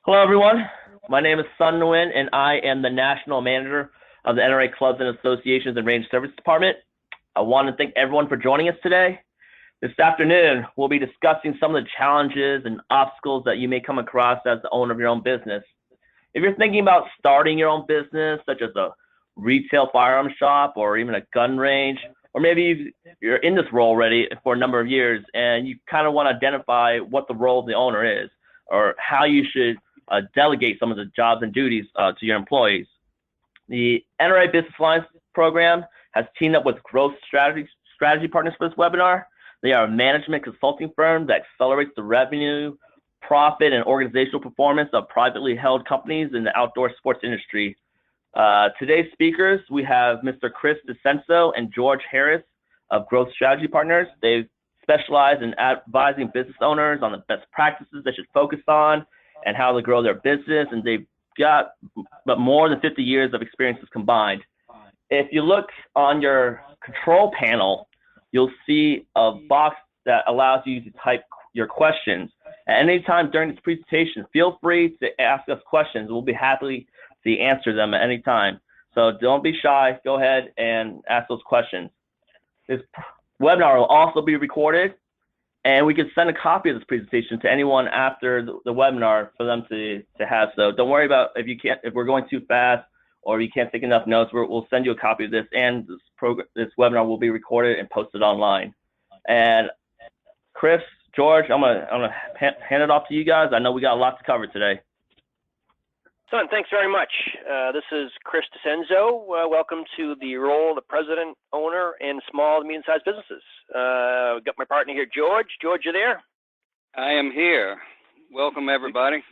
Hello, everyone. My name is Sun Nguyen, and I am the National Manager of the NRA Clubs and Associations and Range Service Department. I want to thank everyone for joining us today. This afternoon, we'll be discussing some of the challenges and obstacles that you may come across as the owner of your own business. If you're thinking about starting your own business, such as a retail firearms shop or even a gun range, or maybe you're in this role already for a number of years and you kind of want to identify what the role of the owner is or how you should delegate some of the jobs and duties to your employees. The NRA Business Alliance program has teamed up with Growth Strategy Partners for this webinar. They are a management consulting firm that accelerates the revenue, profit, and organizational performance of privately held companies in the outdoor sports industry. Today's speakers, we have Mr. Chris DeCenzo and George Harris of Growth Strategy Partners. They specialize in advising business owners on the best practices they should focus on and how to grow their business, and they've got more than 50 years of experiences combined. If you look on your control panel, you'll see a box that allows you to type your questions. At any time during this presentation, feel free to ask us questions. We'll be happy to answer them at any time. So don't be shy. Go ahead and ask those questions. This webinar will also be recorded, and we can send a copy of this presentation to anyone after the webinar for them to have. So don't worry about if we're going too fast or you can't take enough notes. We'll send you a copy of this, and this webinar will be recorded and posted online. And Chris, George, I'm gonna hand it off to you guys. I know we got a lot to cover today. Son, thanks very much. This is Chris DeCenzo. Welcome to the role of the president, owner, in small to medium-sized businesses. We've got my partner here, George. George, you there? I am here. Welcome, everybody.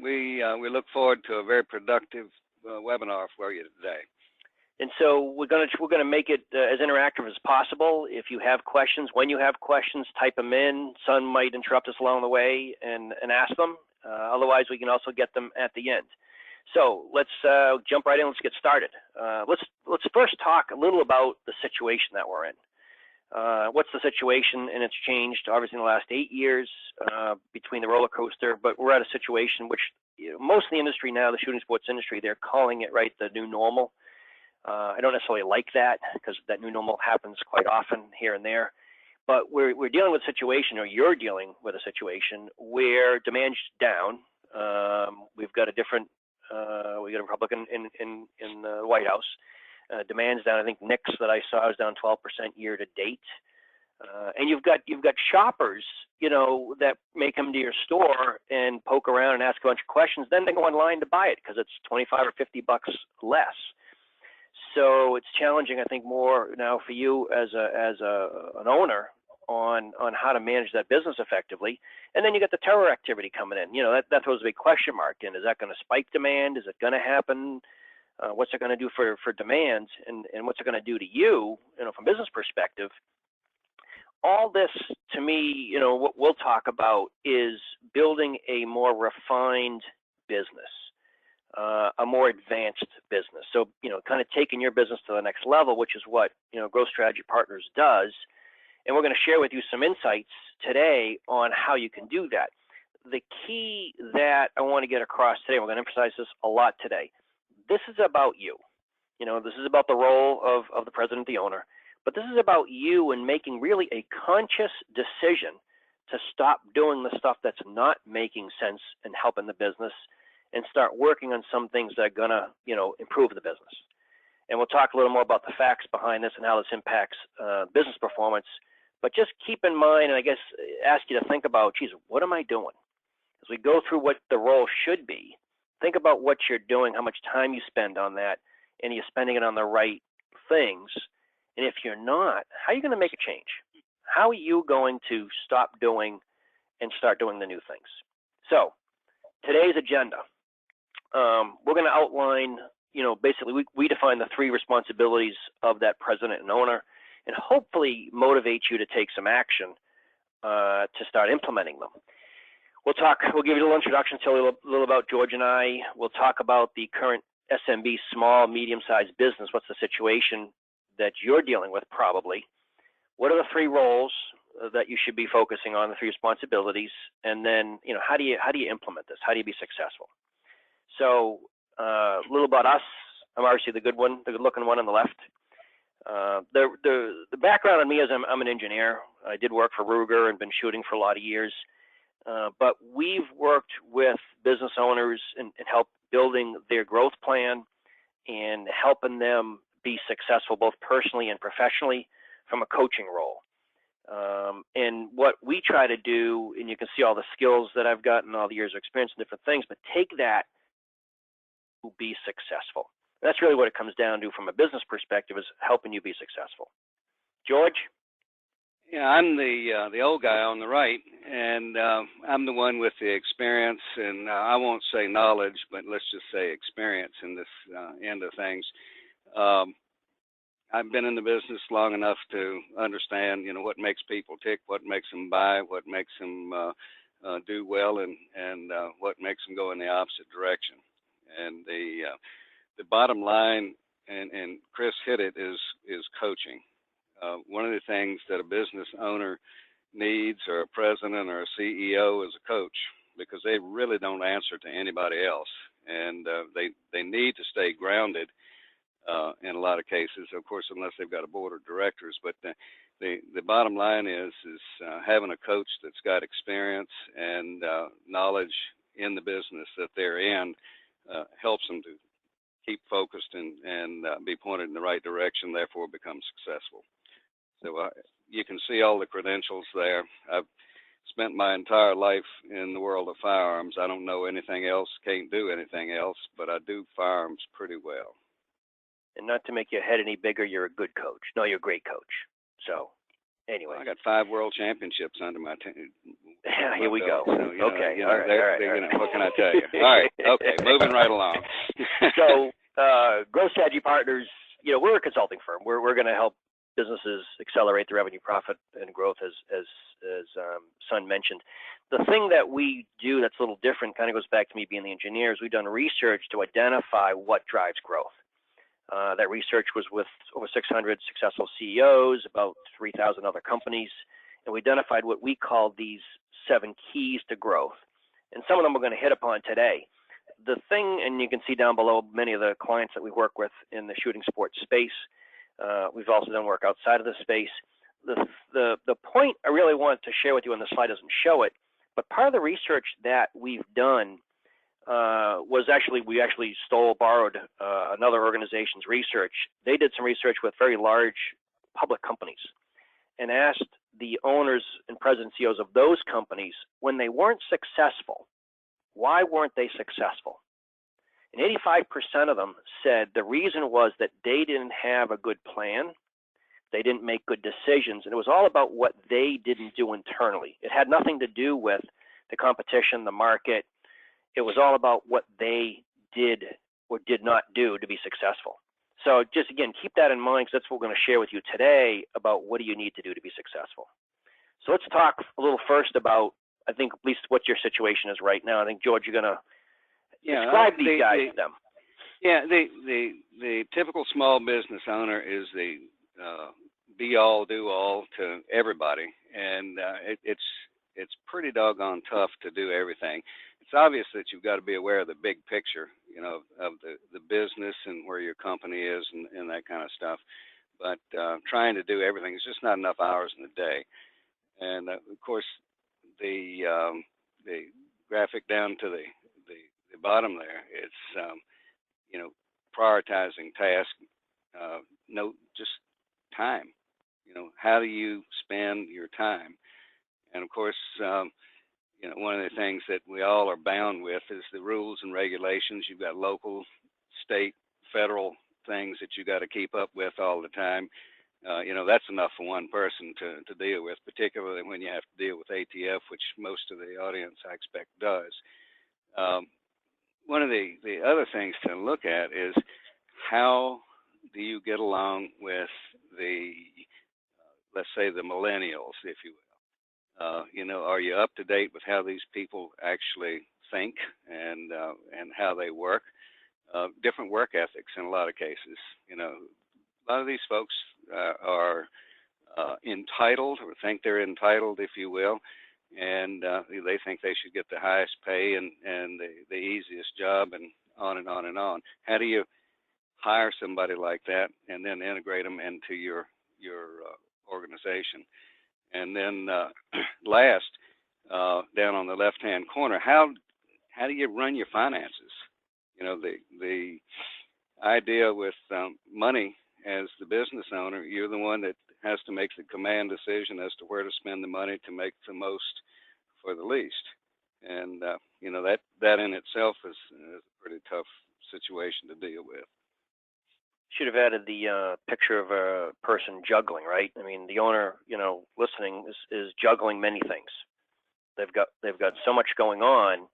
We look forward to a very productive webinar for you today. And so we're gonna make it as interactive as possible. If you have questions, when you have questions, type them in. Son might interrupt us along the way and ask them. Otherwise, we can also get them at the end. So let's jump right in. Let's get started. Let's first talk a little about the situation that we're in. What's the situation? And it's changed obviously in the last 8 years between the roller coaster. But we're at a situation which most of the industry now, the shooting sports industry, they're calling it the new normal. I don't necessarily like that because that new normal happens quite often here and there. But we're dealing with a situation, or you're dealing with a situation where demand's down. We've got a Republican in the White House. Demand's down. I think NICS that I saw is down 12% year to date. And you've got shoppers, that may come to your store and poke around and ask a bunch of questions. Then they go online to buy it because it's $25 or $50 less. So it's challenging, I think, more now for you as an owner on how to manage that business effectively. And then you get the terror activity coming in. That throws a big question mark in. Is that going to spike demand? Is it going to happen? What's it going to do for demand? And what's it going to do to you, from a business perspective? All this, to me, what we'll talk about is building a more refined business. A more advanced business. So, kind of taking your business to the next level, which is what, Growth Strategy Partners does. And we're going to share with you some insights today on how you can do that. The key that I want to get across today, we're going to emphasize this a lot today. This is about you. This is about the role of the president, the owner, but this is about you and making really a conscious decision to stop doing the stuff that's not making sense and helping the business, and start working on some things that are gonna, improve the business. And we'll talk a little more about the facts behind this and how this impacts business performance. But just keep in mind, and I guess ask you to think about, geez, what am I doing? As we go through what the role should be, think about what you're doing, how much time you spend on that, and you're spending it on the right things. And if you're not, how are you going to make a change? How are you going to stop doing and start doing the new things? So today's agenda. We're going to outline, basically we define the 3 responsibilities of that president and owner, and hopefully motivate you to take some action to start implementing them. We'll give you a little introduction, tell you a little about George and I. We'll talk about the current SMB, small, medium-sized business. What's the situation that you're dealing with probably? What are the 3 roles that you should be focusing on, the 3 responsibilities, and then, how do you implement this? How do you be successful? So a little about us. I'm obviously the good-looking one on the left. The background on me is I'm an engineer. I did work for Ruger and been shooting for a lot of years. But we've worked with business owners and help building their growth plan and helping them be successful both personally and professionally from a coaching role. And what we try to do, and you can see all the skills that I've gotten, all the years of experience in different things, but take that to be successful. That's really what it comes down to from a business perspective, is helping you be successful. George? Yeah, I'm the old guy on the right, and I'm the one with the experience, and I won't say knowledge, but let's just say experience in this end of things. I've been in the business long enough to understand, what makes people tick, what makes them buy, what makes them do well, and what makes them go in the opposite direction. And the bottom line, and Chris hit it, is coaching. One of the things that a business owner needs, or a president or a CEO, is a coach, because they really don't answer to anybody else, and they need to stay grounded in a lot of cases, of course, unless they've got a board of directors. But the bottom line is having a coach that's got experience and knowledge in the business that they're in helps them to keep focused and be pointed in the right direction, therefore become successful. So you can see all the credentials there. I've spent my entire life in the world of firearms. I don't know anything else, can't do anything else, but I do firearms pretty well. And not to make your head any bigger, you're a good coach. No, you're a great coach. So, anyway. I got 5 world championships under my Here we go. So, okay. All right. What can I tell you? All right. Okay. Moving right along. So, Growth Strategy Partners, we're a consulting firm. We're going to help businesses accelerate their revenue, profit, and growth, as Sun mentioned. The thing that we do that's a little different, kind of goes back to me being the engineer, is we've done research to identify what drives growth. That research was with over 600 successful CEOs, about 3,000 other companies, and we identified what we call these 7 keys to growth. And some of them we're going to hit upon today. The thing, and you can see down below many of the clients that we work with in the shooting sports space. We've also done work outside of the space. The point I really want to share with you, and the slide doesn't show it, but part of the research that we've done was we borrowed another organization's research. They did some research with very large public companies and asked the owners and president CEOs of those companies, when they weren't successful, why weren't they successful? And 85% of them said the reason was that they didn't have a good plan, they didn't make good decisions, and it was all about what they didn't do internally. It had nothing to do with the competition, the market. It was all about what they did or did not do to be successful. So just, again, keep that in mind, because that's what we're going to share with you today about what do you need to do to be successful. So let's talk a little first about, I think, at least what your situation is right now. I think, George, you're going to describe these guys to them. Yeah, the typical small business owner is the be-all, do-all to everybody, and it's pretty doggone tough to do everything. It's obvious that you've got to be aware of the big picture, of the business and where your company is and that kind of stuff. But trying to do everything is just not enough hours in the day. And of course, the graphic down to the bottom there, it's prioritizing tasks, just time. How do you spend your time? And of course, one of the things that we all are bound with is the rules and regulations. You've got local, state, federal things that you got to keep up with all the time. That's enough for one person to deal with, particularly when you have to deal with ATF, which most of the audience, I expect, does. One of the other things to look at is how do you get along with the, let's say, the millennials, if you will. Are you up to date with how these people actually think and how they work? Different work ethics in a lot of cases. A lot of these folks are entitled or think they're entitled, if you will, and they think they should get the highest pay and the easiest job, and on and on and on. How do you hire somebody like that and then integrate them into your organization? And then last, down on the left-hand corner, how do you run your finances? You know, the idea with money as the business owner, you're the one that has to make the command decision as to where to spend the money to make the most for the least. And you know, that in itself is a pretty tough situation to deal with. Should have added the picture of a person juggling, right? I mean, the owner, you know, listening is juggling many things. They've got so much going on,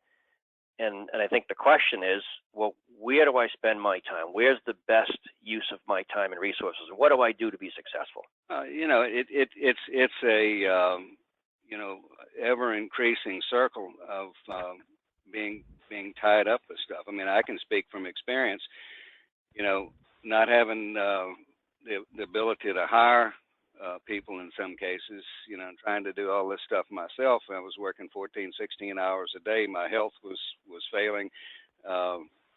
and I think the question is, well, where do I spend my time? Where's the best use of my time and resources? And what do I do to be successful? You know, it's a you know, ever increasing circle of being tied up with stuff. I mean, I can speak from experience. You know, not having the ability to hire people in some cases, you know, and trying to do all this stuff myself. I was working 14, 16 hours a day. My health was failing.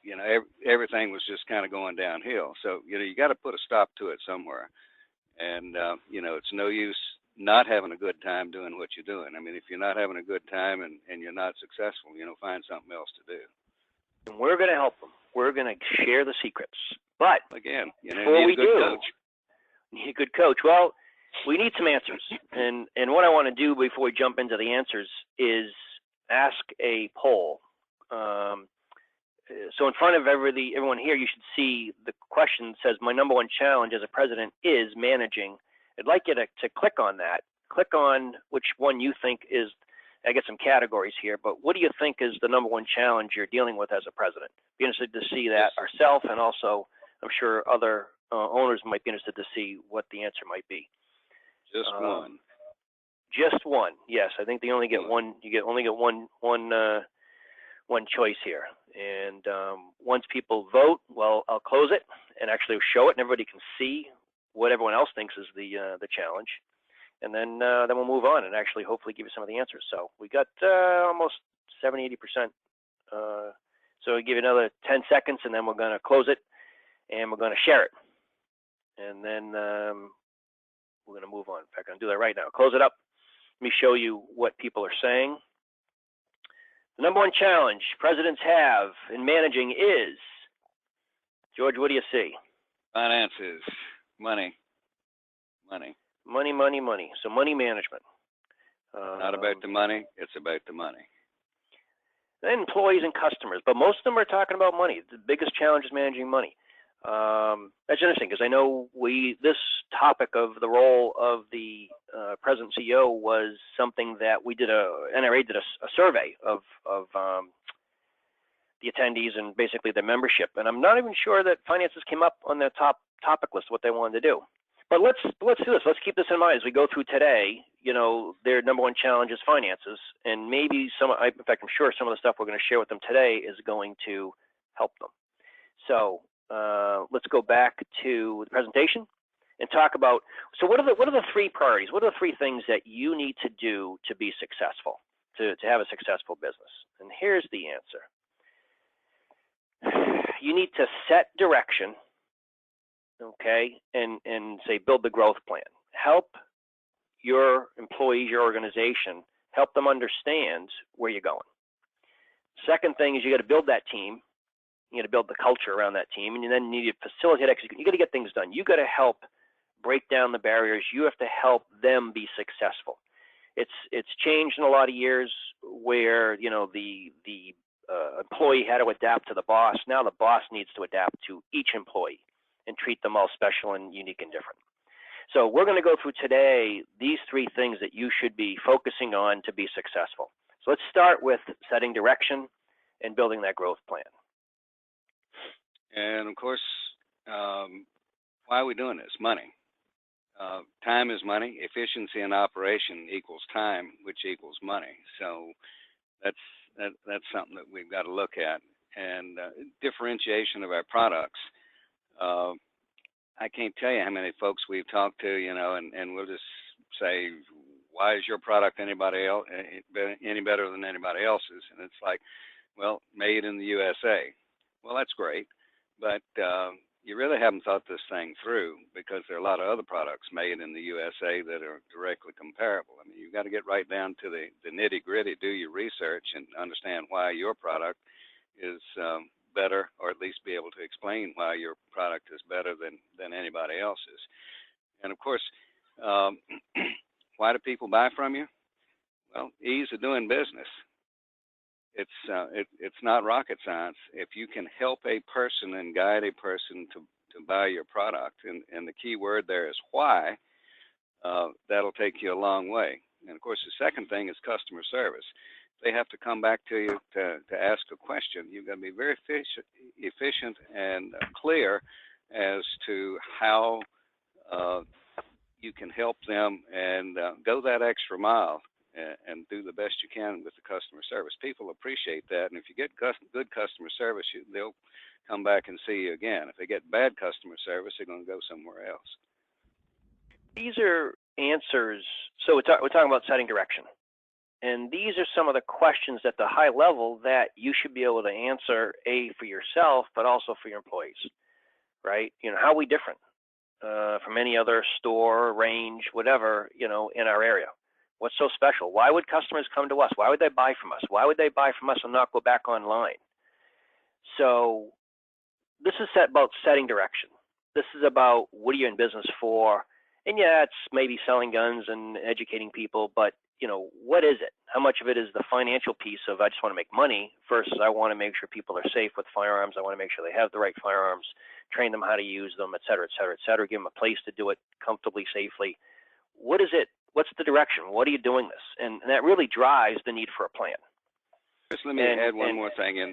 You know, everything was just kind of going downhill. So, you know, you got to put a stop to it somewhere. And, you know, it's no use not having a good time doing what you're doing. I mean, if you're not having a good time and you're not successful, you know, find something else to do. And we're going to help them. We're going to share the secrets. But again, you know, before need a good coach. Need a good coach. Well, we need some answers. And what I want to do before we jump into the answers is ask a poll. So in front of everyone here, you should see the question says, my number one challenge as a president is managing. I'd like you to click on that. Click on which one you think is, I get some categories here, but what do you think is the number one challenge you're dealing with as a president? Be interested to see that ourselves, and also I'm sure other owners might be interested to see what the answer might be. Just one. Just one. Yes, I think they only get one. You only get one choice here. And once people vote, well, I'll close it and actually show it, and everybody can see what everyone else thinks is the challenge. And then we'll move on and actually hopefully give you some of the answers. So we got almost 70, 80%. So we give you another 10 seconds, and then we're going to close it, and we're going to share it. And then we're going to move on. In fact, I'm going to do that right now. Close it up. Let me show you what people are saying. The number one challenge presidents have in managing is, George, what do you see? Finances, money. Money. So money management. Not about the money, it's about the money. And employees and customers, but most of them are talking about money. The biggest challenge is managing money. That's interesting because I know this topic of the role of the president CEO was something that we did NRA did a survey of the attendees and basically their membership. And I'm not even sure that finances came up on their top topic list, what they wanted to do. But let's do this. Let's keep this in mind as we go through today. You know, their number one challenge is finances, and maybe in fact, I'm sure some of the stuff we're going to share with them today is going to help them. So let's go back to the presentation and talk about. So what are the three priorities? What are the three things that you need to do to be successful, to have a successful business? And here's the answer. You need to set direction. Okay, and say build the growth plan. Help your employees, your organization, help them understand where you're going. Second thing is you got to build that team. You got to build the culture around that team, and then you need to facilitate execution. You got to get things done. You got to help break down the barriers. You have to help them be successful. It's changed in a lot of years where, you know, the employee had to adapt to the boss. Now the boss needs to adapt to each employee and treat them all special and unique and different. So we're going to go through today these three things that you should be focusing on to be successful. So let's start with setting direction and building that growth plan. And of course, why are we doing this? Money. Time is money. Efficiency in operation equals time, which equals money. So that's something that we've got to look at. And differentiation of our products. I can't tell you how many folks we've talked to, and we'll just say, why is your product any better than anybody else's? And it's like, well, made in the USA. Well, that's great, but you really haven't thought this thing through, because there are a lot of other products made in the USA that are directly comparable. I mean, you've got to get right down to the nitty-gritty, do your research, and understand why your product is better, or at least be able to explain why your product is better than anybody else's. And of course, why do people buy from you? Well, ease of doing business. It's not rocket science. If you can help a person and guide a person to buy your product, and the key word there is why, that'll take you a long way. And of course, the second thing is customer service. They have to come back to you to ask a question. You've got to be very efficient and clear as to how you can help them, and go that extra mile and do the best you can with the customer service. People appreciate that, and if you get good customer service, they'll come back and see you again. If they get bad customer service, they're going to go somewhere else. These are answers. So we're talking about setting direction. And these are some of the questions at the high level that you should be able to answer, for yourself, but also for your employees, right? How are we different from any other store, range, whatever, in our area? What's so special? Why would customers come to us? Why would they buy from us? Why would they buy from us and not go back online? So this is about setting direction. This is about, what are you in business for? And yeah, it's maybe selling guns and educating people, but what is it? How much of it is the financial piece of, I just want to make money, versus I want to make sure people are safe with firearms. I want to make sure they have the right firearms, train them how to use them, et cetera, et cetera, et cetera, give them a place to do it comfortably, safely. What is it? What's the direction? What are you doing this? And that really drives the need for a plan. Just let me add one more thing in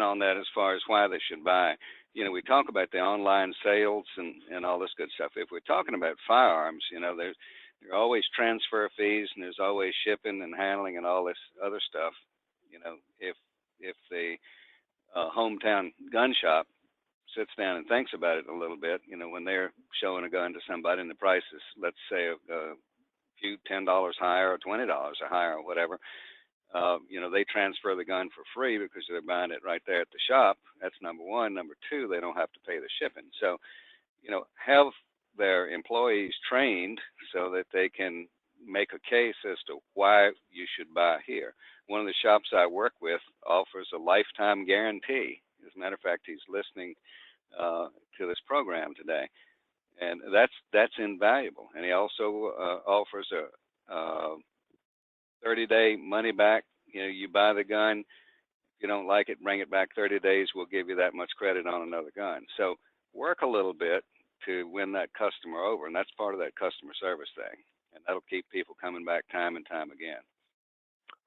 on that, as far as why they should buy. We talk about the online sales and all this good stuff. If we're talking about firearms, there are always transfer fees, and there's always shipping and handling and all this other stuff. If the hometown gun shop sits down and thinks about it a little bit, when they're showing a gun to somebody and the price is, let's say, a few $10 higher or $20 higher or whatever, they transfer the gun for free because they're buying it right there at the shop. That's number one. Number two, they don't have to pay the shipping. So, have their employees trained so that they can make a case as to why you should buy here. One of the shops I work with offers a lifetime guarantee. As a matter of fact, he's listening to this program today, and that's invaluable. And he also offers a 30-day money back. You buy the gun, if you don't like it, bring it back 30 days. We'll give you that much credit on another gun. So work a little bit to win that customer over, and that's part of that customer service thing, and that'll keep people coming back time and time again.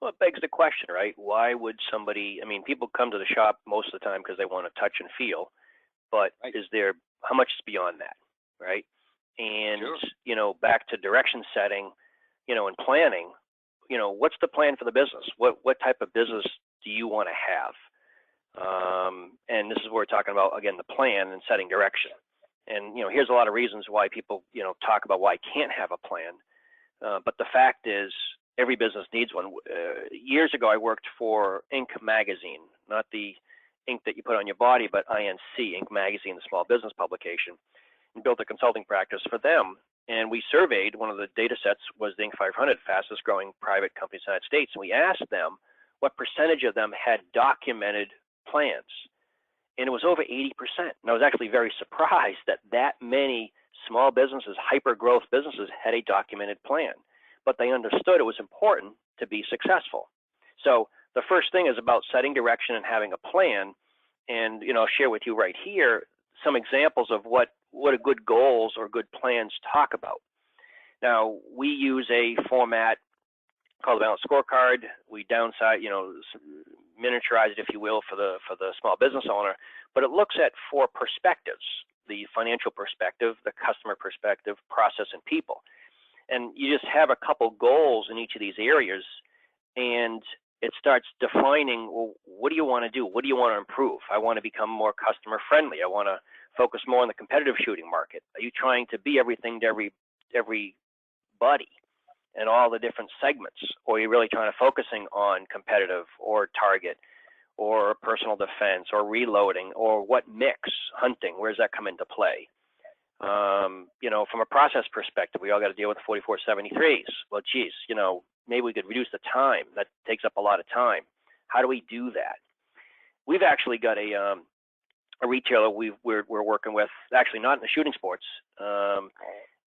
Well, it begs the question, right? Why would somebody, people come to the shop most of the time because they want to touch and feel, but right. How much is beyond that, right? And, sure. Back to direction setting, and planning, what's the plan for the business? What type of business do you want to have? And this is where we're talking about, again, the plan and setting direction. And, here's a lot of reasons why people, talk about why I can't have a plan. But the fact is, every business needs one. Years ago, I worked for Inc. magazine, not the ink that you put on your body, but INC, Inc. magazine, the small business publication, and built a consulting practice for them. And we surveyed, one of the data sets was the Inc. 500 fastest growing private companies in the United States. And we asked them what percentage of them had documented plans. And it was over 80%. And I was actually very surprised that many small businesses, hyper growth businesses, had a documented plan. But they understood it was important to be successful. So the first thing is about setting direction and having a plan. And I'll share with you right here some examples of what a good goals or good plans talk about. Now, we use a format called the Balanced Scorecard. We downsize, miniaturize it, if you will, for the small business owner. But it looks at 4 perspectives: the financial perspective, the customer perspective, process, and people. And you just have a couple goals in each of these areas, and it starts defining, well, what do you want to do? What do you want to improve? I want to become more customer friendly. I want to focus more on the competitive shooting market? Are you trying to be everything to everybody and all the different segments? Or are you really trying to focusing on competitive or target or personal defense or reloading, or what mix, hunting, where does that come into play? From a process perspective, we all got to deal with 4473s. Well, geez, maybe we could reduce the time. That takes up a lot of time. How do we do that? We've actually got a retailer we're working with, actually not in the shooting sports,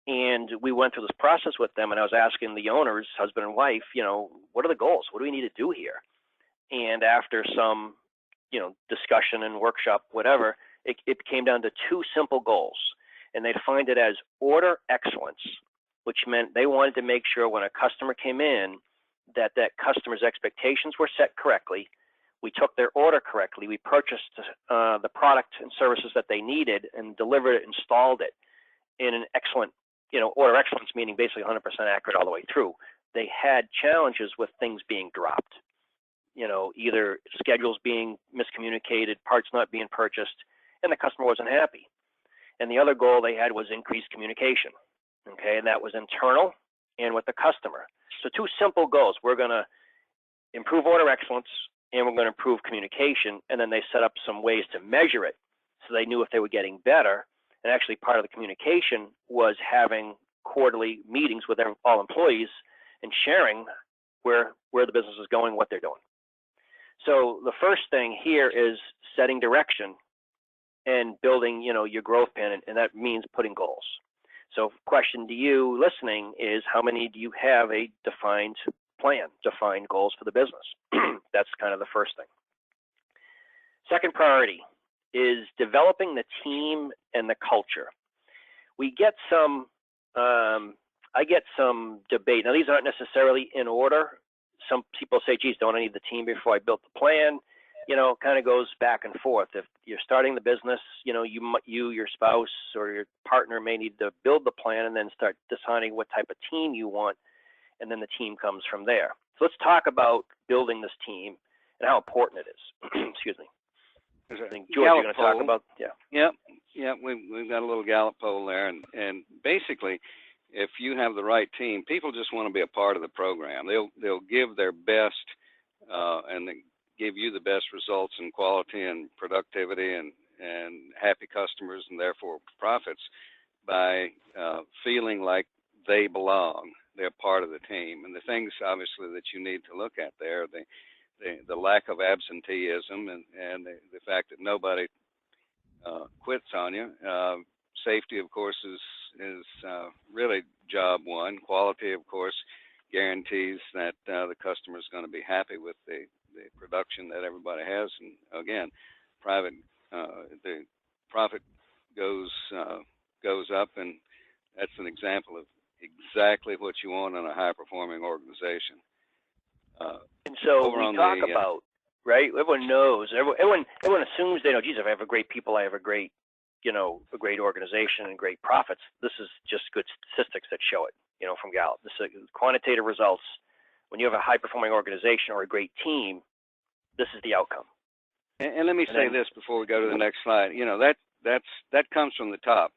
and we went through this process with them, and I was asking the owners, husband and wife, what are the goals? What do we need to do here? And after some, discussion and workshop, whatever, it came down to two simple goals. And they defined it as order excellence, which meant they wanted to make sure when a customer came in that customer's expectations were set correctly. We took their order correctly. We purchased the product and services that they needed and delivered it, installed it in an excellent, order excellence, meaning basically 100% accurate all the way through. They had challenges with things being dropped, either schedules being miscommunicated, parts not being purchased, and the customer wasn't happy. And the other goal they had was increased communication, okay? And that was internal and with the customer. So two simple goals. We're going to improve order excellence and we're going to improve communication. And then they set up some ways to measure it so they knew if they were getting better. And actually part of the communication was having quarterly meetings with all employees and sharing where the business is going, what they're doing. So the first thing here is setting direction and building, your growth plan, and that means putting goals. So question to you listening is, how many do you have a defined plan, defined goals for the business? That's kind of the first thing. Second priority is developing the team and the culture. We get some, I get some debate. Now, these aren't necessarily in order. Some people say, geez, don't I need the team before I built the plan? Kind of goes back and forth. If you're starting the business, you, your spouse, or your partner may need to build the plan and then start deciding what type of team you want, and then the team comes from there. So let's talk about building this team and how important it is. Excuse me. I think, George, you're going to talk about, Yeah, we've got a little Gallup poll there, and basically, if you have the right team, people just want to be a part of the program. They'll give their best, and they give you the best results in quality and productivity and happy customers and therefore profits by feeling like they belong. They're part of the team. And the things obviously that you need to look at there, the lack of absenteeism and the fact that nobody quits on you. Safety, of course, is really job one. Quality, of course, guarantees that the customer is going to be happy with the production that everybody has. And again, the profit goes up, and that's an example of exactly what you want in a high-performing organization. And so we talk about, right? Everyone knows. Everyone assumes they know. Geez, if I have a great people, I have a great, a great organization and great profits. This is just good statistics that show it, from Gallup. This is quantitative results. When you have a high-performing organization or a great team, this is the outcome. And let me say this before we go to the next slide. That comes from the top.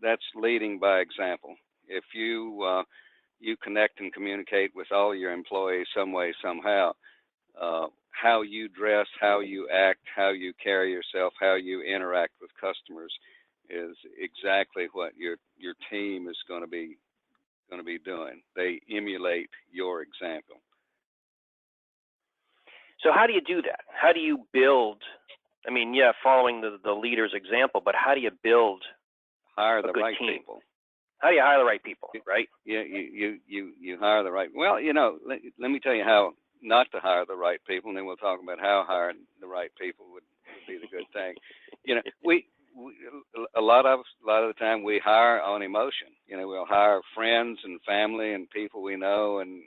That's leading by example. If you connect and communicate with all your employees some way, somehow, how you dress, how you act, how you carry yourself, how you interact with customers is exactly what your team is going to be doing. They emulate your example. So how do you do that? How do you build? I mean, following the leader's example, but how do you build hire the right team? people? How do you hire the right people, right? Yeah, you hire the right. Well, let me tell you how not to hire the right people, and then we'll talk about how hiring the right people would be the good thing. We a lot of the time we hire on emotion. We'll hire friends and family and people we know, and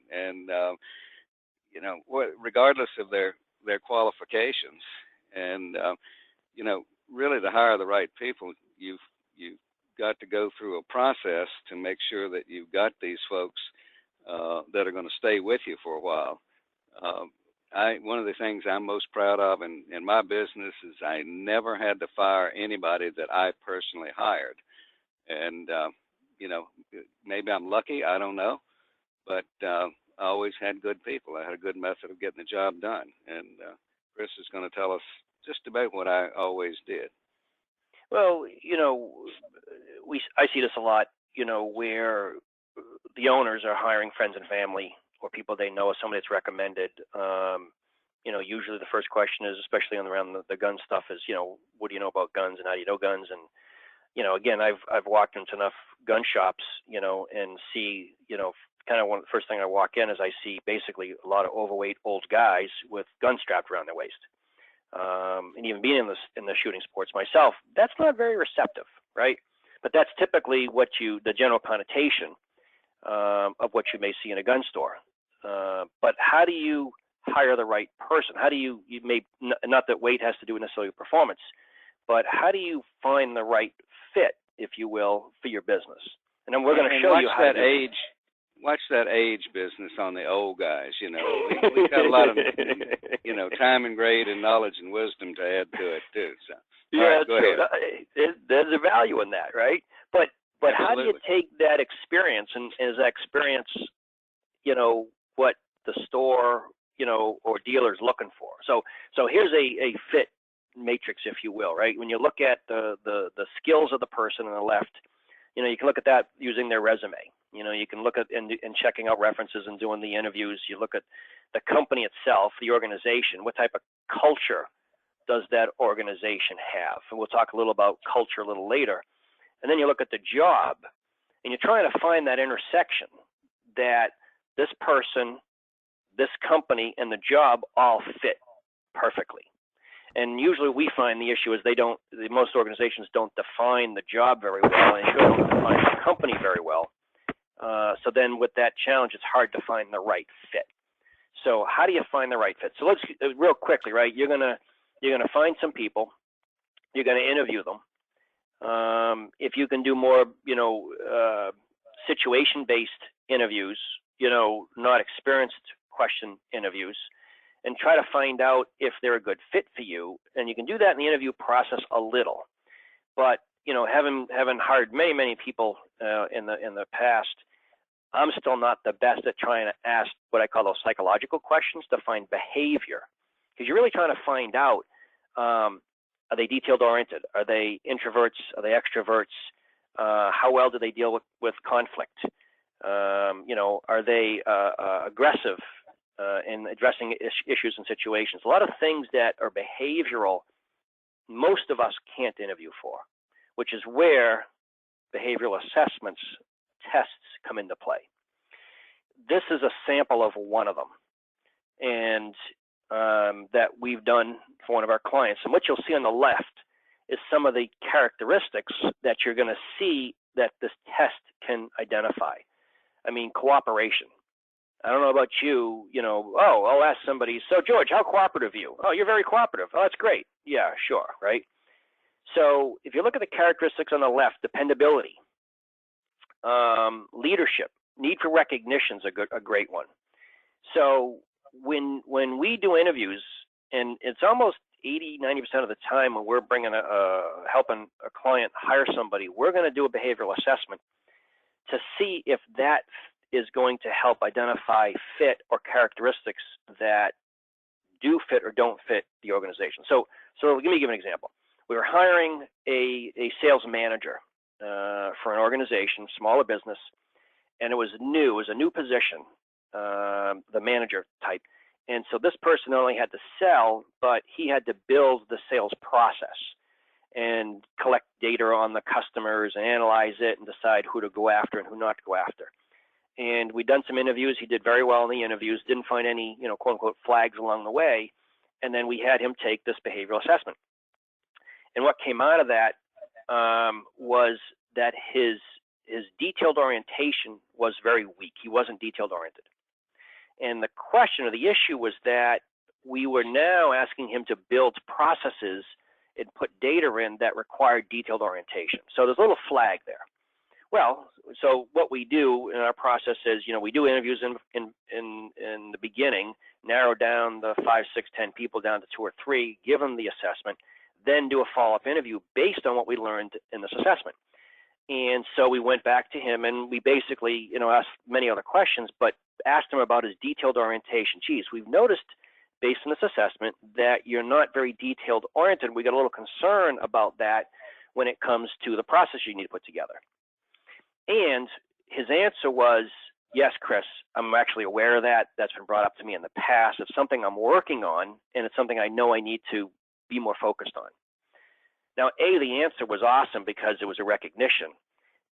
regardless of their qualifications. And really, to hire the right people, you've got to go through a process to make sure that you've got these folks that are going to stay with you for a while. one of the things I'm most proud of in my business is I never had to fire anybody that I personally hired. And, maybe I'm lucky, I don't know, but I always had good people. I had a good method of getting the job done. And Chris is going to tell us just about what I always did. Well, I see this a lot, where the owners are hiring friends and family or people they know, or somebody that's recommended. Usually the first question is, especially around the gun stuff, is, what do you know about guns and how do you know guns? And, again, I've walked into enough gun shops, and see, kind of the first thing I walk in is I see basically a lot of overweight old guys with guns strapped around their waist. And even being in the shooting sports myself, that's not very receptive, right? But that's typically the general connotation of what you may see in a gun store. But how do you hire the right person? How do you may not that weight has to do with necessarily performance, but how do you find the right fit, if you will, for your business? And then we're going to show you how to age. Watch that age business on the old guys. We've got a lot of time and grade and knowledge and wisdom to add to it too. So yeah, right, go ahead. There's a value in that, right? But how do you take that experience and is that experience, what the store, or dealer's looking for? So here's a fit matrix, if you will, right? When you look at the skills of the person on the left, you can look at that using their resume. You can look at and checking out references and doing the interviews. You look at the company itself, the organization. What type of culture does that organization have? And we'll talk a little about culture a little later. And then you look at the job, and you're trying to find that intersection that this person, this company, and the job all fit perfectly. And usually we find the issue is most organizations don't define the job very well, and they don't define the company very well. So then with that challenge, it's hard to find the right fit. So how do you find the right fit? So let's real quickly, right? You're gonna find some people. You're gonna interview them. If you can do more, situation-based interviews, not experienced question interviews, and try to find out if they're a good fit for you. And you can do that in the interview process a little. But having hired many people in the past, I'm still not the best at trying to ask what I call those psychological questions to find behavior, because you're really trying to find out, are they detailed oriented? Are they introverts? Are they extroverts? How well do they deal with conflict? Are they aggressive in addressing issues and situations? A lot of things that are behavioral, most of us can't interview for, which is where behavioral assessments tests come into play. This is a sample of one of them, and that we've done for one of our clients. And what you'll see on the left is some of the characteristics that you're going to see that this test can identify. I mean, cooperation. I don't know about you, I'll ask somebody, so George, how cooperative are you? Oh, you're very cooperative. Oh, that's great. Yeah, sure, right? So if you look at the characteristics on the left, dependability, leadership, need for recognition is a great one. So when we do interviews, and it's almost 80-90% of the time when we're bringing helping a client hire somebody, we're going to do a behavioral assessment to see if that is going to help identify fit or characteristics that do fit or don't fit the organization. So let me give an example. We were hiring a sales manager for an organization, smaller business, and it was new. It was a new position, the manager type. And so this person not only had to sell, but he had to build the sales process and collect data on the customers and analyze it and decide who to go after and who not to go after. And we'd done some interviews. He did very well in the interviews, didn't find any, quote unquote, flags along the way. And then we had him take this behavioral assessment. And what came out of that was that his detailed orientation was very weak. He wasn't detailed oriented. And the question or the issue was that we were now asking him to build processes and put data in that required detailed orientation. So there's a little flag there. Well, so what we do in our process is, we do interviews in the beginning, narrow down the 5, 6, 10 people down to 2 or 3, give them the assessment, then do a follow-up interview based on what we learned in this assessment. And so we went back to him and we basically, asked many other questions, but asked him about his detailed orientation. Geez, we've noticed based on this assessment that you're not very detailed oriented. We got a little concern about that when it comes to the process you need to put together. And his answer was, yes, Chris, I'm actually aware of that. That's been brought up to me in the past. It's something I'm working on, and it's something I know I need to be more focused on. Now, the answer was awesome because it was a recognition.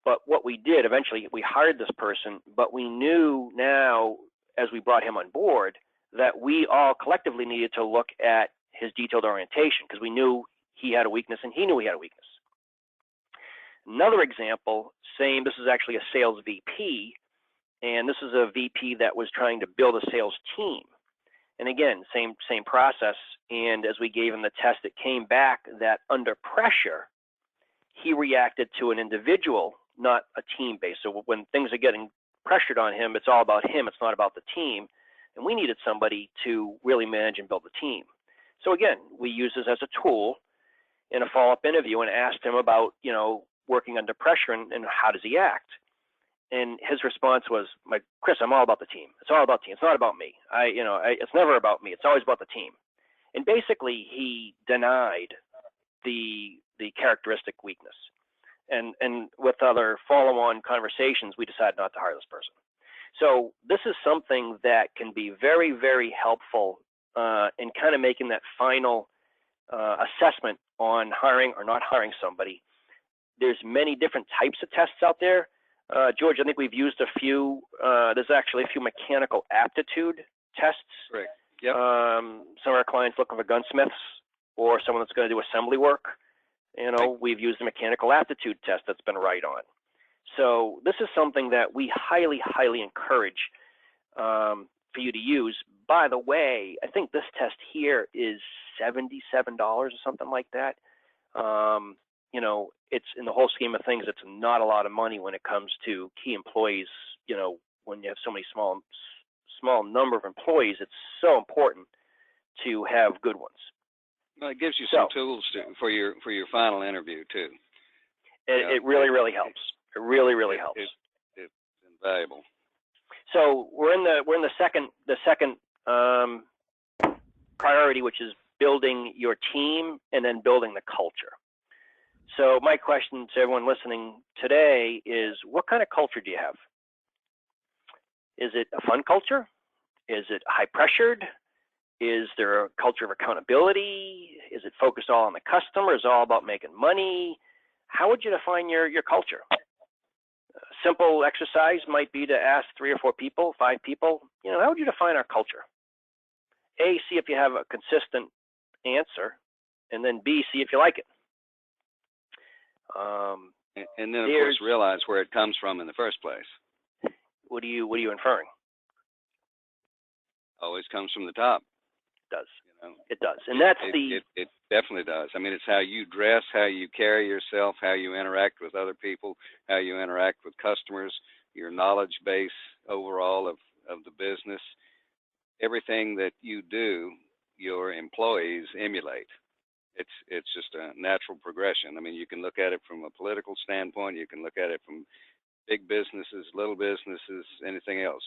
But what we did, eventually we hired this person, but we knew now as we brought him on board that we all collectively needed to look at his detailed orientation because we knew he had a weakness and he knew he had a weakness. Another example, this is actually a sales VP, and this is a VP that was trying to build a sales team. And again, same process. And as we gave him the test, it came back that under pressure, he reacted to an individual, not a team base. So when things are getting pressured on him, it's all about him. It's not about the team. And we needed somebody to really manage and build the team. So again, we used this as a tool in a follow-up interview and asked him about, working under pressure and how does he act? And his response was, Chris, I'm all about the team. It's all about the team. It's not about me. It's never about me. It's always about the team. And basically, he denied the characteristic weakness. And with other follow-on conversations, we decided not to hire this person. So this is something that can be very, very helpful in kind of making that final assessment on hiring or not hiring somebody. There's many different types of tests out there. George, I think we've used a few. There's actually a few mechanical aptitude tests. Right. Yep. Some of our clients looking for gunsmiths or someone that's going to do assembly work. We've used the mechanical aptitude test that's been right on. So this is something that we highly, highly encourage for you to use. By the way, I think this test here is $77 or something like that. It's in the whole scheme of things, it's not a lot of money when it comes to key employees. When you have so many small number of employees, it's so important to have good ones. Well, it gives you some tools for your final interview too. It really, really helps. It really, really helps. It's invaluable. So we're in the second priority, which is building your team and then building the culture. So my question to everyone listening today is, what kind of culture do you have? Is it a fun culture? Is it high pressured? Is there a culture of accountability? Is it focused all on the customer? Is it all about making money? How would you define your culture? A simple exercise might be to ask 3 or 4 people, 5 people, how would you define our culture? A, see if you have a consistent answer, and then B, see if you like it. And then, of course, realize where it comes from in the first place. What are you inferring? Always comes from the top. It does. It does. And that's it definitely does. I mean, it's how you dress, how you carry yourself, how you interact with other people, how you interact with customers, your knowledge base overall of the business. Everything that you do, your employees emulate. It's just a natural progression. I mean, you can look at it from a political standpoint. You can look at it from big businesses, little businesses, anything else.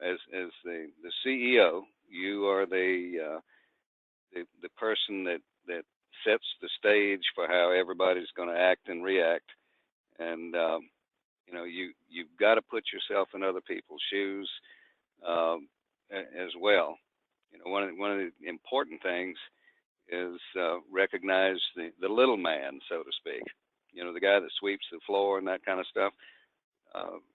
As the CEO, you are the person that sets the stage for how everybody's going to act and react. And you've got to put yourself in other people's shoes as well. One of the important things is recognize the little man, so to speak. The guy that sweeps the floor and that kind of stuff.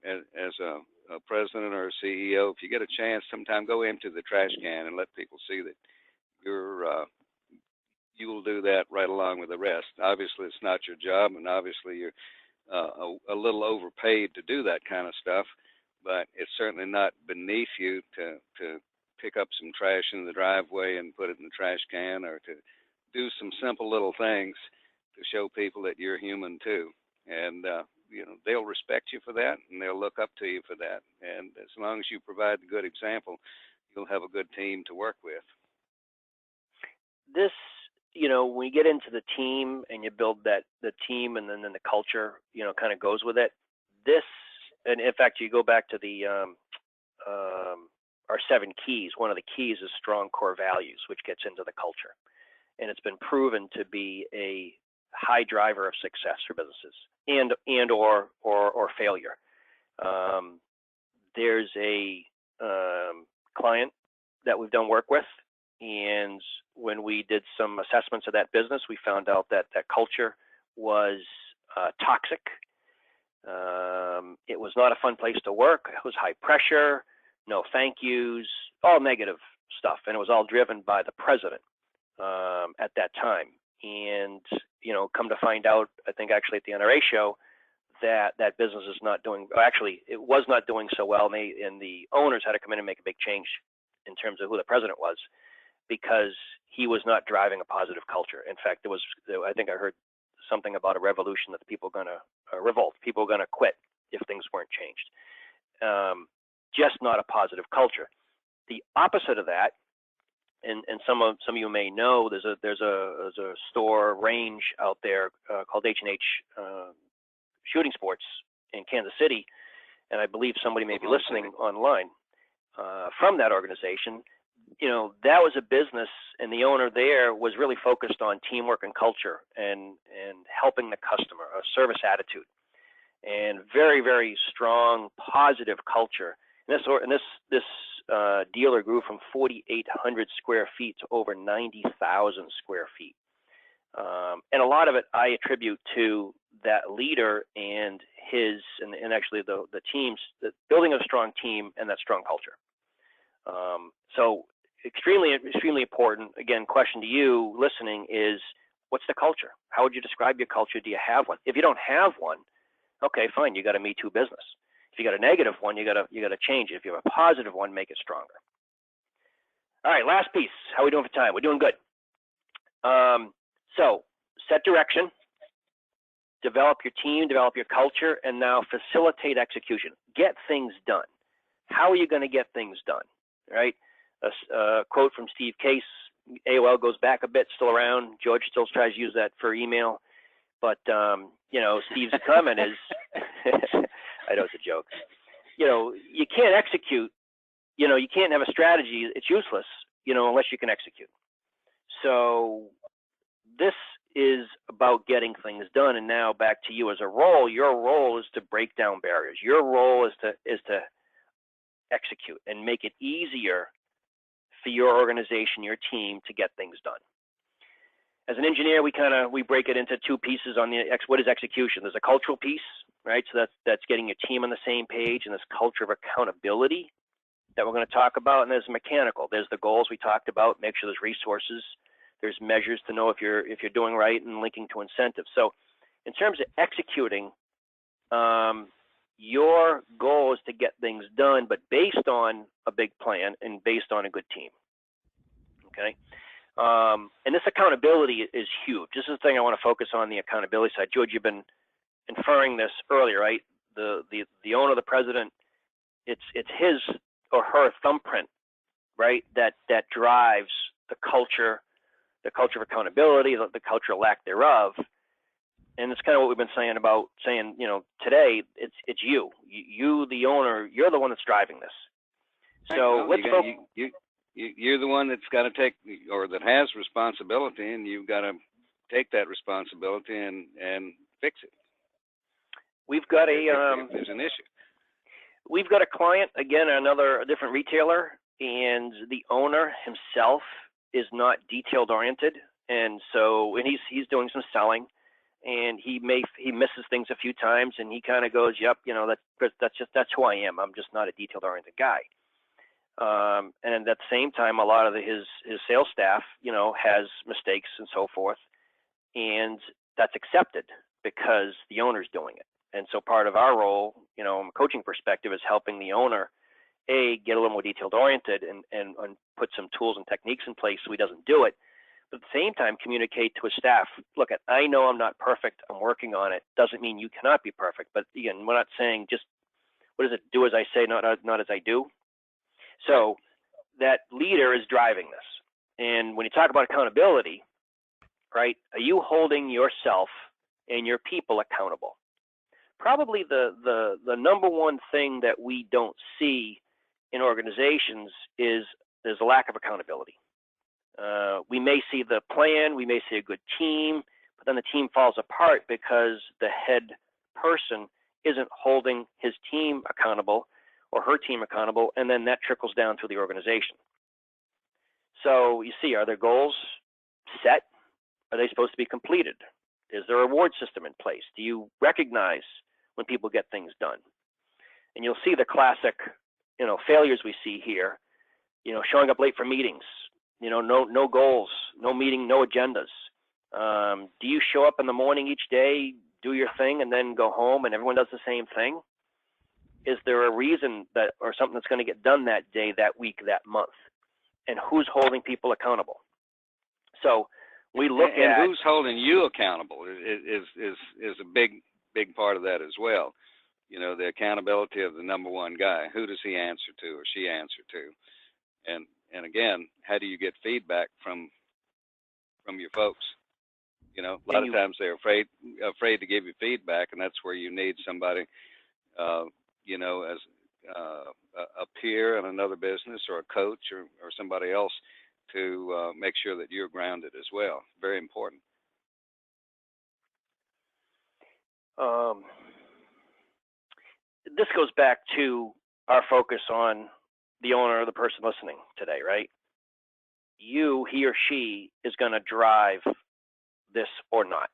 As a president or a CEO, if you get a chance, sometime go empty the trash can and let people see that you will do that right along with the rest. Obviously, it's not your job, and obviously you're a little overpaid to do that kind of stuff. But it's certainly not beneath you to pick up some trash in the driveway and put it in the trash can, or to do some simple little things to show people that you're human too. And they'll respect you for that, and they'll look up to you for that. And as long as you provide a good example, you'll have a good team to work with. This, when you get into the team and you build the team, and then the culture, kind of goes with it. This, and in fact, you go back to the our 7 keys. One of the keys is strong core values, which gets into the culture, and it's been proven to be a high driver of success for businesses and or failure. There's a client that we've done work with, and when we did some assessments of that business, we found out that culture was toxic. It was not a fun place to work. It was high pressure, no thank yous, all negative stuff, and it was all driven by the president at that time. And come to find out, I think actually at the NRA show, that business is not doing. Actually, it was not doing so well, and the owners had to come in and make a big change in terms of who the president was, because he was not driving a positive culture. In fact, I think I heard something about a revolution, that the people are going to revolt. People are going to quit if things weren't changed. Just not a positive culture. The opposite of that, and some of you may know, there's a store range out there called H&H Shooting Sports in Kansas City, and I believe somebody may be listening online from that organization. That was a business, and the owner there was really focused on teamwork and culture and helping the customer, a service attitude, and very, very strong positive culture. And this dealer grew from 4,800 square feet to over 90,000 square feet. And a lot of it I attribute to that leader and actually the teams, building a strong team and that strong culture. So extremely, extremely important. Again, question to you listening is, what's the culture? How would you describe your culture? Do you have one? If you don't have one, okay, fine, you got a Me Too business. If you got a negative one, you got to change it. If you have a positive one, make it stronger. All right, last piece. How are we doing for time? We're doing good. So set direction, develop your team, develop your culture, and now facilitate execution. Get things done. How are you going to get things done? Right? A quote from Steve Case. AOL goes back a bit, still around. George still tries to use that for email, but Steve's comment is, I know it's a joke. You can't execute. You can't have a strategy. It's useless, unless you can execute. So this is about getting things done. And now back to you as a role. Your role is to break down barriers. Your role is to execute and make it easier for your organization, your team, to get things done. As an engineer, we break it into 2 pieces on what is execution. There's a cultural piece, right? So that's getting your team on the same page, and this culture of accountability that we're going to talk about. And there's mechanical. There's the goals we talked about. Make sure there's resources. There's measures to know if you're doing right, and linking to incentives. So in terms of executing, your goal is to get things done, but based on a big plan and based on a good team. Okay. And this accountability is huge. This is the thing I want to focus on, the accountability side. George, you've been inferring this earlier, right? The owner, the president, it's his or her thumbprint, right? That drives the culture of accountability, the culture lack thereof. And it's kind of what we've been saying today. It's you, the owner. You're the one that's driving this. So you're the one that's got to take, or that has responsibility, and you've got to take that responsibility and fix it. We've got if there's an issue. We've got a client, again, a different retailer, and the owner himself is not detailed oriented, and he's doing some selling, and he misses things a few times, and he kind of goes, "Yep, that's who I am. I'm just not a detailed oriented guy." And at the same time, a lot of his sales staff, has mistakes and so forth, and that's accepted because the owner's doing it. And so part of our role, from a coaching perspective, is helping the owner, get a little more detailed oriented and put some tools and techniques in place so he doesn't do it. But at the same time, communicate to his staff, look, I know I'm not perfect. I'm working on it. Doesn't mean you cannot be perfect. But again, we're not saying just, what is it? Do as I say, not as I do. So that leader is driving this. And when you talk about accountability, right, are you holding yourself and your people accountable? Probably the number one thing that we don't see in organizations is there's a lack of accountability. We may see the plan, we may see a good team, but then the team falls apart because the head person isn't holding his team accountable or her team accountable, and then that trickles down through the organization. So you see, are their goals set? Are they supposed to be completed? Is there a reward system in place? Do you recognize when people get things done? And you'll see the classic, failures we see here, showing up late for meetings, no goals, no meeting, no agendas. Do you show up in the morning each day, do your thing, and then go home and everyone does the same thing? Is there a reason that, or something that's going to get done that day, that week, that month? And who's holding people accountable? So we look at who's holding you accountable is a big part of that as well. The accountability of the number one guy. Who does he answer to or she answer to? And again, how do you get feedback from your folks? A lot of times they're afraid to give you feedback, and that's where you need somebody, as a peer in another business or a coach or somebody else to make sure that you're grounded as well. Very important. This goes back to our focus on the owner or the person listening today, right? He or she is going to drive this or not.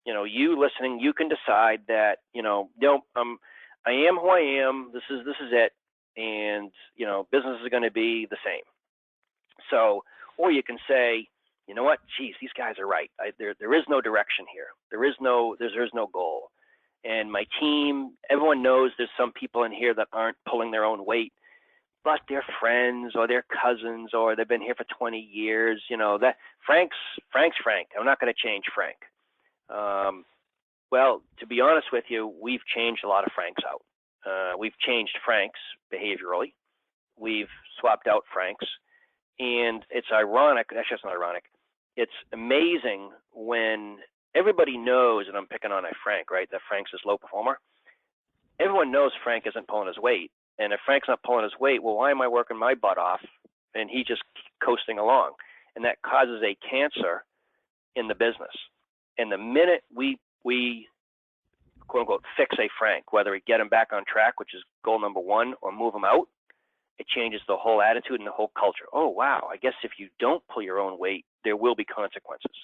You listening, you can decide that, I am who I am. This is it, and business is going to be the same. So, or you can say, you know what? Geez, these guys are right. There is no direction here. There is no goal. And my team, everyone knows there's some people in here that aren't pulling their own weight, but they're friends or they're cousins or they've been here for 20 years. That Frank's Frank. I'm not going to change Frank. Well, to be honest with you, we've changed a lot of Franks out. We've changed Franks behaviorally. We've swapped out Franks. And it's ironic, actually it's not ironic, it's amazing when everybody knows, and I'm picking on a Frank, right, that Frank's this low performer. Everyone knows Frank isn't pulling his weight. And if Frank's not pulling his weight, well, why am I working my butt off and he just coasting along? And that causes a cancer in the business. And the minute we quote unquote fix a Frank, whether we get him back on track, which is goal number one, or move him out, it changes the whole attitude and the whole culture. Oh, wow, I guess if you don't pull your own weight, there will be consequences.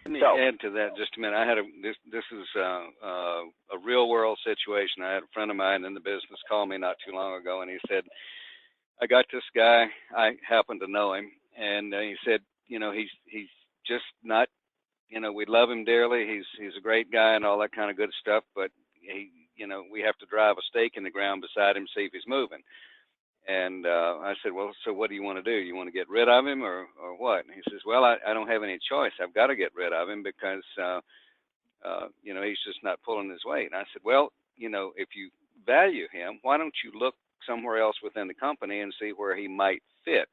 Let me add to that just a minute. I had this is a real world situation. I had a friend of mine in the business call me not too long ago, and he said, I got this guy, I happen to know him, and he said, he's just not, we love him dearly. He's a great guy and all that kind of good stuff, but we have to drive a stake in the ground beside him, see if he's moving. And I said, well, so what do you want to do? You want to get rid of him or what? And he says, well, I don't have any choice. I've got to get rid of him because, he's just not pulling his weight. And I said, well, if you value him, why don't you look somewhere else within the company and see where he might fit?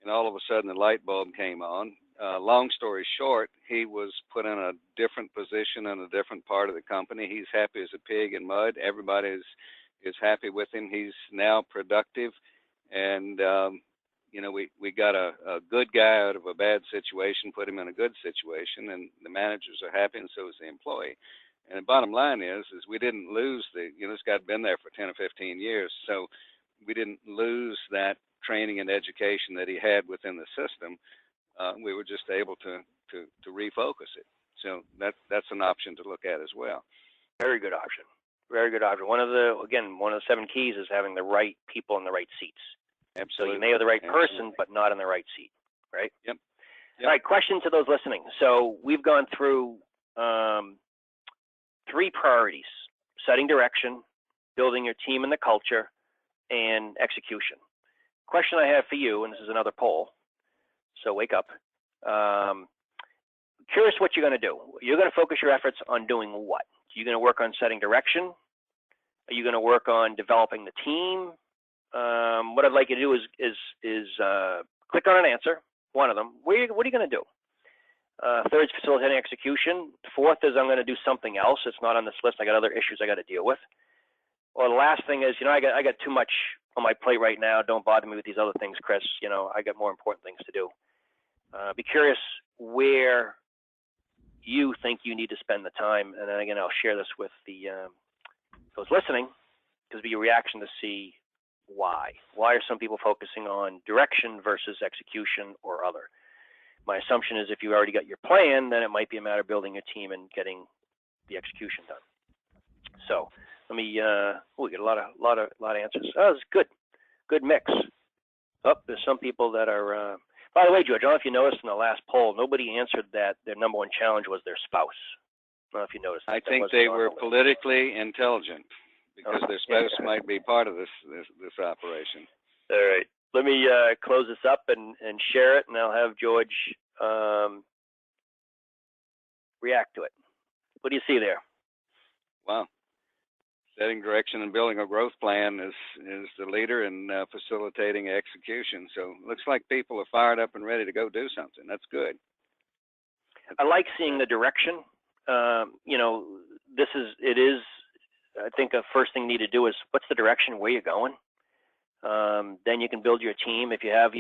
And all of a sudden the light bulb came on. Long story short, he was put in a different position in a different part of the company. He's happy as a pig in mud. Everybody is happy with him. He's now productive, and we got a good guy out of a bad situation, put him in a good situation, and the managers are happy, and so is the employee. And the bottom line is we didn't lose this guy had been there for 10 or 15 years, so we didn't lose that training and education that he had within the system. We were just able to refocus it. So that's an option to look at as well. Very good option. Very good option. One of the 7 keys is having the right people in the right seats. Absolutely. So you may have the right person, but not in the right seat, right? Yep. All right, question to those listening. So we've gone through 3 priorities: setting direction, building your team and the culture, and execution. Question I have for you, and this is another poll, so wake up. Curious what you're going to do. You're going to focus your efforts on doing what? Are you going to work on setting direction? Are you going to work on developing the team? what I'd like you to do is click on an answer, one of them. What are you going to do? Third is facilitating execution. Fourth is I'm going to do something else. It's not on this list. I got other issues I got to deal with. Or the last thing is, I got too much on my plate right now. Don't bother me with these other things, Chris. I got more important things to do. Be curious where you think you need to spend the time, and then again, I'll share this with those listening, because it'll be your reaction to see why. Why are some people focusing on direction versus execution or other? My assumption is if you already got your plan, then it might be a matter of building a team and getting the execution done. So let me. We get a lot of answers. Oh, it's good mix. Oh, there's some people that are. By the way, George, I don't know if you noticed in the last poll, nobody answered that their number one challenge was their spouse. I don't know if you noticed. I think they were politically intelligent, because their spouse might be part of this operation. All right. Let me close this up and share it, and I'll have George react to it. What do you see there? Wow. Setting direction and building a growth plan is the leader in facilitating execution. So it looks like people are fired up and ready to go do something. That's good. I like seeing the direction. It is, I think the first thing you need to do is, what's the direction, where you're going? Then you can build your team. If you have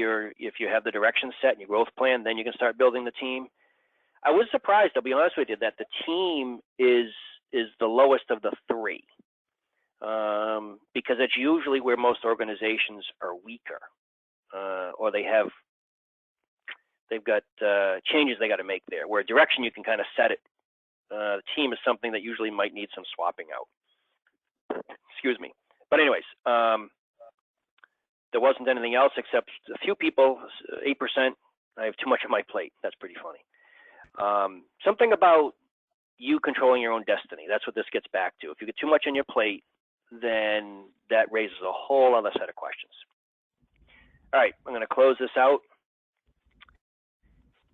the direction set and your growth plan, then you can start building the team. I was surprised, I'll be honest with you, that the team is the lowest of the three, because it's usually where most organizations are weaker, or they've got changes they got to make there. Where direction, you can kind of set it. The team is something that usually might need some swapping out. Excuse me. But anyways, there wasn't anything else except a few people, 8%. I have too much on my plate. That's pretty funny. Something about you controlling your own destiny. That's what this gets back to. If you get too much on your plate, then that raises a whole other set of questions. All right, I'm going to close this out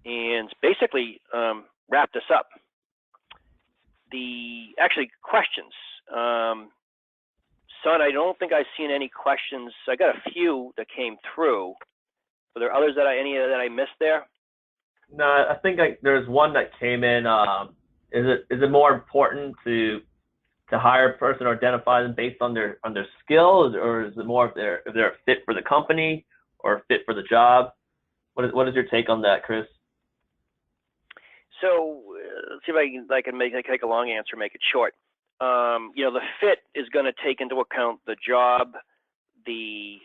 and basically wrap this up. Questions. Son, I don't think I've seen any questions. I got a few that came through. Were there others that I missed there? No, I think there's one that came in. Is it more important to hire a person or identify them based on their skills, or is it more if they're a fit for the company or a fit for the job? What is your take on that, Chris? So let's see if I can take a long answer, make it short. The fit is going to take into account the job, the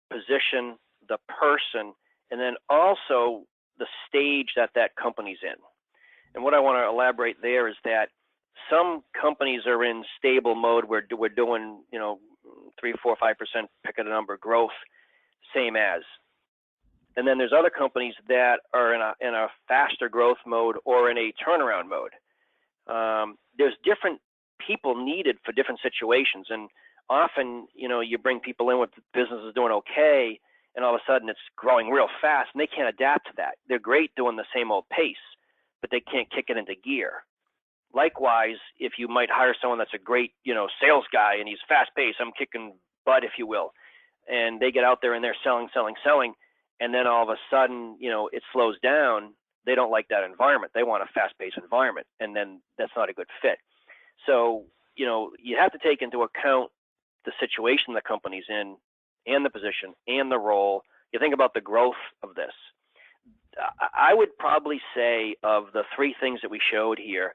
position, the person, and then also the stage that company's in. And what I want to elaborate there is that some companies are in stable mode where we're doing, 3, 4, 5%, pick a number, growth, same as. And then there's other companies that are in a faster growth mode or in a turnaround mode. There's different people needed for different situations, and often, you bring people in with the business is doing okay, and all of a sudden it's growing real fast, and they can't adapt to that. They're great doing the same old pace, but they can't kick it into gear. Likewise, if you might hire someone that's a great, sales guy, and he's fast-paced, I'm kicking butt, if you will, and they get out there and they're selling, and then all of a sudden, it slows down. They don't like that environment. They want a fast-paced environment, and then that's not a good fit. So, you have to take into account the situation the company's in, and the position, and the role. You think about the growth of this. I would probably say, of the three things that we showed here,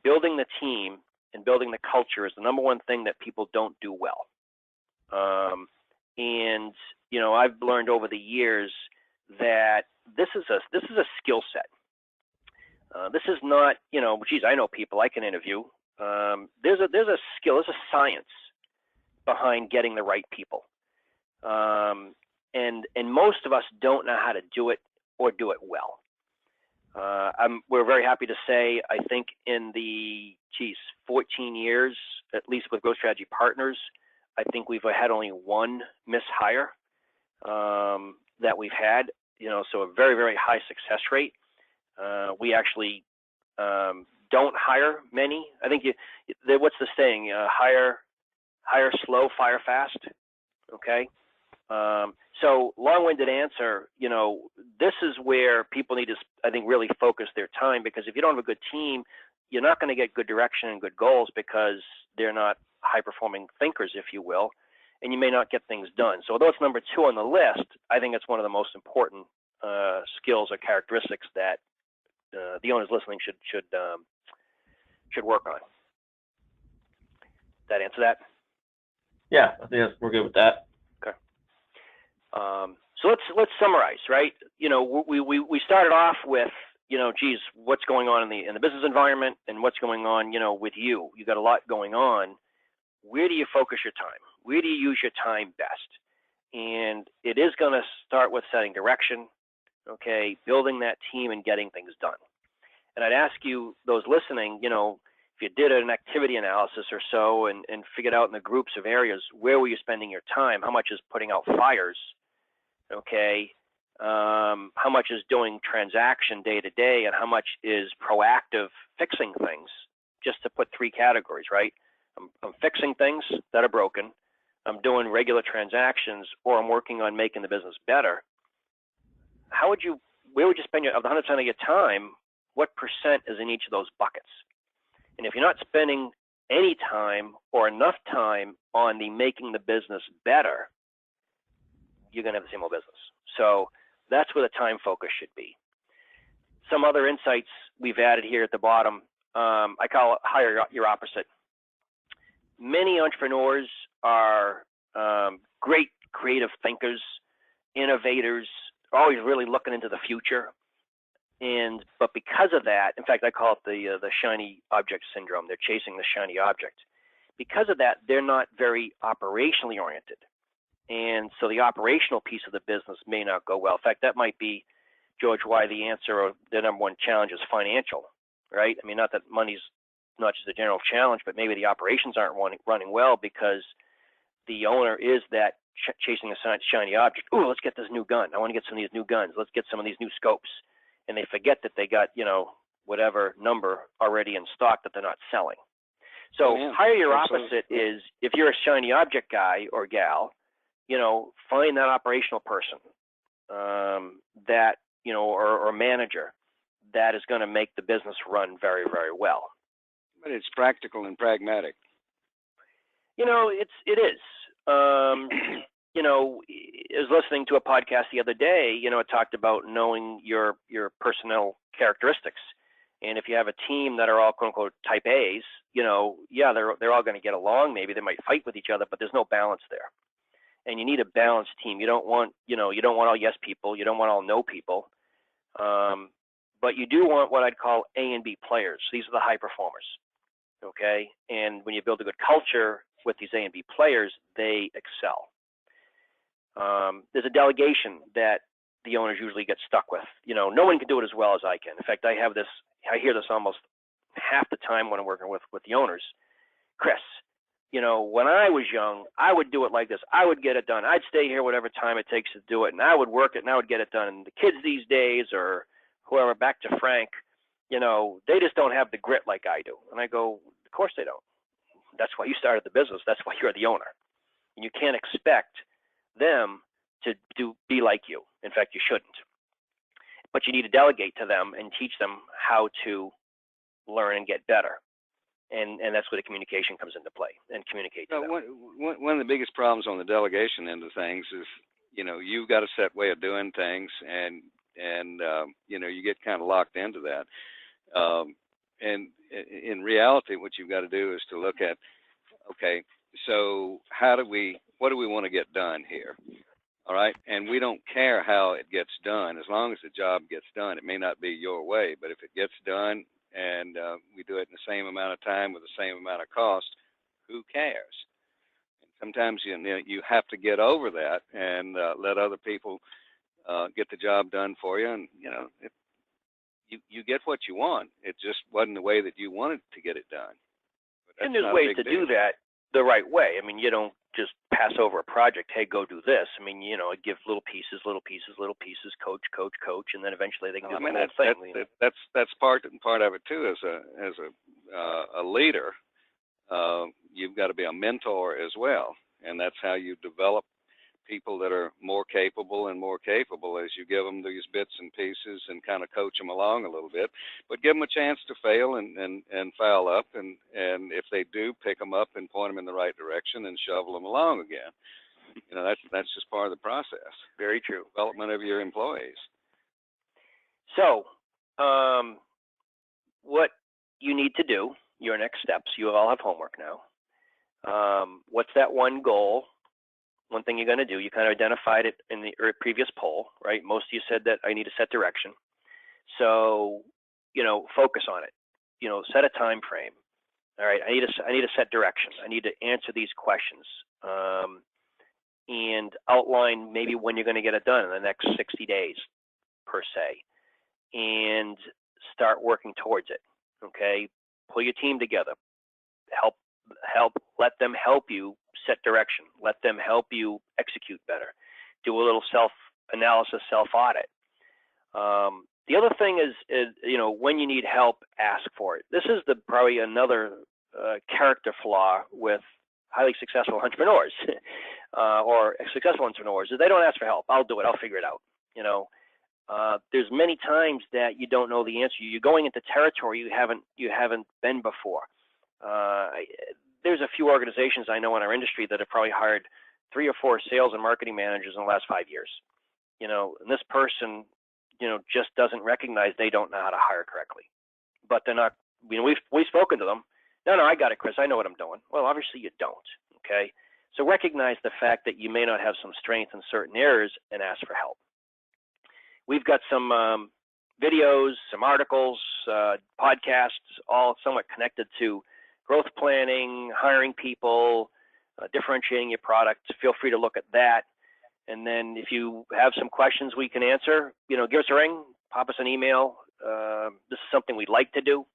building the team and building the culture is the number one thing that people don't do well. And I've learned over the years that this is a skill set. This is not, I know people I can interview. There's a skill, there's a science behind getting the right people. And most of us don't know how to do it or do it well. We're very happy to say, I think in the 14 years, at least with Growth Strategy Partners, I think we've had only one mishire that we've had, so a very, very high success rate. We actually don't hire many. I think what's the saying? Hire slow, fire fast. Okay. So long-winded answer, this is where people need to, I think, really focus their time, because if you don't have a good team, you're not going to get good direction and good goals because they're not high-performing thinkers, if you will, and you may not get things done. So although it's number 2 on the list, I think it's one of the most important skills or characteristics that the owners listening should work on. Did that answer that? Yeah, I think we're good with that. Okay. So let's summarize, right? We started off with, geez, what's going on in the business environment and what's going on, with you. You got a lot going on. Where do you focus your time? Where do you use your time best? And it is going to start with setting direction, okay, building that team and getting things done. And I'd ask you, those listening, if you did an activity analysis or so and figured out in the groups of areas, where were you spending your time? How much is putting out fires? Okay. How much is doing transaction day to day, and how much is proactive fixing things? Just to put 3 categories, right? I'm fixing things that are broken. I'm doing regular transactions, or I'm working on making the business better. Where would you spend of the 100% of your time? What % is in each of those buckets? And if you're not spending any time or enough time on the making the business better, you're going to have the same old business. So that's where the time focus should be. Some other insights we've added here at the bottom, I call it hire your opposite. Many entrepreneurs are great creative thinkers, innovators, always really looking into the future. But because of that, in fact, I call it the shiny object syndrome. They're chasing the shiny object. Because of that, they're not very operationally oriented. And so the operational piece of the business may not go well. In fact, that might be, George, why the answer or the number 1 challenge is financial, right? I mean, not that money's not just a general challenge, but maybe the operations aren't running well because the owner is that chasing a shiny object. Ooh, let's get this new gun. I want to get some of these new guns. Let's get some of these new scopes. And they forget that they got, whatever number already in stock that they're not selling. So hire your opposite is, if you're a shiny object guy or gal, find that operational person that, or manager that is going to make the business run very, very well. But it's practical and pragmatic. It is. I was listening to a podcast the other day, it talked about knowing your personnel characteristics. And if you have a team that are all quote unquote type A's, they're all going to get along. Maybe they might fight with each other, but there's no balance there. And you need a balanced team. You don't want, you don't want all yes people. You don't want all no people. But you do want what I'd call A and B players. These are the high performers. Okay. And when you build a good culture with these A and B players, they excel. There's a delegation that the owners usually get stuck with. No one can do it as well as I can. In fact, I hear this almost half the time when I'm working with the owners. Chris, when I was young, I would do it like this. I would get it done. I'd stay here whatever time it takes to do it, and I would work it, and I would get it done. And the kids these days, or whoever, back to Frank, they just don't have the grit like I do. And I go, of course they don't. That's why you started the business. That's why you're the owner. And you can't expect them to be like you. In fact, you shouldn't. But you need to delegate to them and teach them how to learn and get better. And that's where the communication comes into play, and communicate to them. One of the biggest problems on the delegation end of things is, you've got a set way of doing things, and you get kind of locked into that. And in reality, what you've got to do is to look at, okay, so what do we want to get done here? All right. And we don't care how it gets done. As long as the job gets done, it may not be your way, but if it gets done and we do it in the same amount of time with the same amount of cost, who cares? And sometimes you have to get over that and let other people get the job done for you. And, you get what you want. It just wasn't the way that you wanted to get it done. And there's ways to do that the right way. I mean, you don't just pass over a project. Hey, go do this. I mean, give little pieces, coach, and then eventually they can do the whole thing. That's part of it too. As a leader, you've got to be a mentor as well, and that's how you develop people that are more capable and more capable as you give them these bits and pieces and kind of coach them along a little bit, but give them a chance to fail and foul up. And if they do, pick them up and point them in the right direction and shovel them along again. You know, that's just part of the process. Very true. Development of your employees. So, what you need to do, your next steps, you all have homework now. What's that one goal? One thing you're going to do, you kind of identified it in the previous poll, right? Most of you said that I need to set direction. So, you know, focus on it. You know, set a time frame. All right, I need to set direction. I need to answer these questions and outline maybe when you're going to get it done in the next 60 days, per se, and start working towards it. Okay, pull your team together. Let them help you set direction. Let them help you execute better. Do a little self-analysis, self-audit. The other thing is, you know, when you need help, ask for it. This is probably another character flaw with highly successful entrepreneurs or successful entrepreneurs is they don't ask for help. I'll do it. I'll figure it out. You know, there's many times that you don't know the answer. You're going into territory you haven't been before. There's a few organizations I know in our industry that have probably hired 3 or 4 sales and marketing managers in the last 5 years. You know, and this person, you know, just doesn't recognize they don't know how to hire correctly. But they're not, you know, we've spoken to them. No, I got it, Chris. I know what I'm doing. Well, obviously you don't, okay? So recognize the fact that you may not have some strength in certain areas and ask for help. We've got some videos, some articles, podcasts, all somewhat connected to growth planning, hiring people, differentiating your product. Feel free to look at that. And then if you have some questions we can answer, you know, give us a ring, pop us an email. This is something we'd like to do.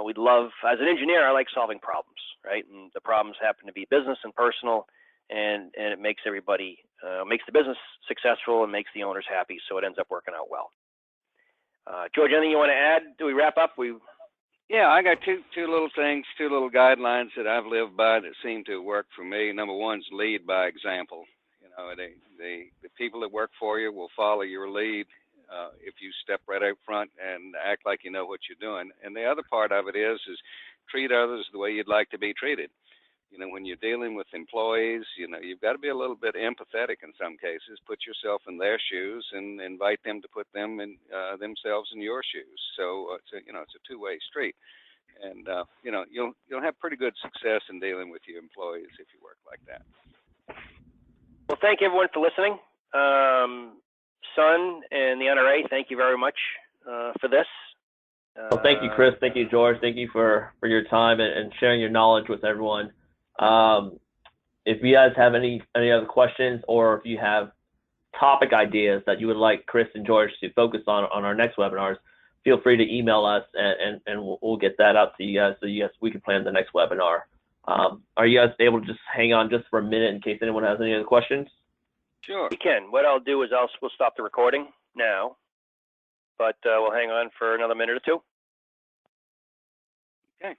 We'd love, as an engineer, I like solving problems, right? And the problems happen to be business and personal, and it makes everybody, makes the business successful and makes the owners happy, so it ends up working out well. George, anything you want to add? Do we wrap up? Yeah, I got two little things, 2 little guidelines that I've lived by that seem to work for me. Number one is lead by example. You know, the people that work for you will follow your lead if you step right up front and act like you know what you're doing. And the other part of it is treat others the way you'd like to be treated. You know, when you're dealing with employees, you know, you've got to be a little bit empathetic in some cases. Put yourself in their shoes and invite them to put them in themselves in your shoes. So it's a two-way street, and you know, you'll have pretty good success in dealing with your employees if you work like that. Well, thank you everyone for listening. Sun and the NRA, thank you very much for this. Well, thank you, Chris. Thank you, George. Thank you for your time and sharing your knowledge with everyone. If you guys have any other questions, or if you have topic ideas that you would like Chris and George to focus on our next webinars, feel free to email us and we'll get that out to you guys so we can plan the next webinar. Are you guys able to just hang on just for a minute in case anyone has any other questions? Sure. We can. What I'll do is we'll stop the recording now, but we'll hang on for another minute or two. Okay.